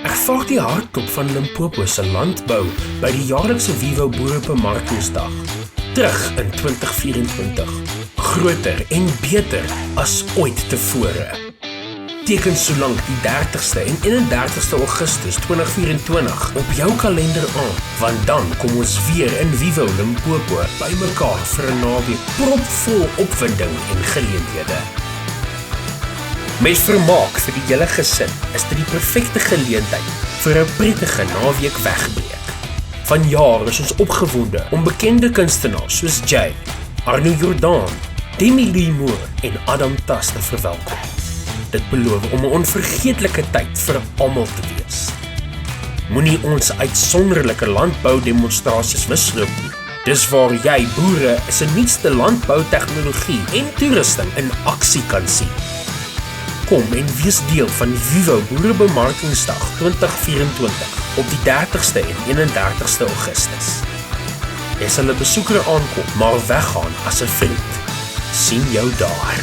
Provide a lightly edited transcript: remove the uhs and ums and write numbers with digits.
Ervaar die hartklop van Limpopo se landbou by die jaarlikse Vivo Boerebemarkingsdag. Terug in 2024, groter en beter as ooit tevore. Teken solank die 30ste en 31ste Augustus 2024 op jou kalender aan, want dan kom ons weer in Vivo Limpopo bymekaar vir 'n naweek propvol opwinding en geleenthede. Met vermaak vir die hele gesin is dit die perfekte geleentheid vir 'n prettige naweek wegbreek. Vanjaar is ons opgewonde om bekende kunstenaars soos Jay, Arno Jordaan, Demi Lee Moore en Adam Tas te verwelkom. Dit beloof om 'n onvergeetlike tyd vir almal te wees. Moenie ons uitsonderlike landboudemonstrasies misloop nie. Dis waar jy boere se nuutste landboutegnologie en toerusting in aksie kan sien. Kom en wees deel van die Vivo Boerebemarkingsdag 2024 op die 30ste en 31ste Augustus. Jy sal 'n besoeker aankom, maar weggaan as 'n vriend. Sien jou daar.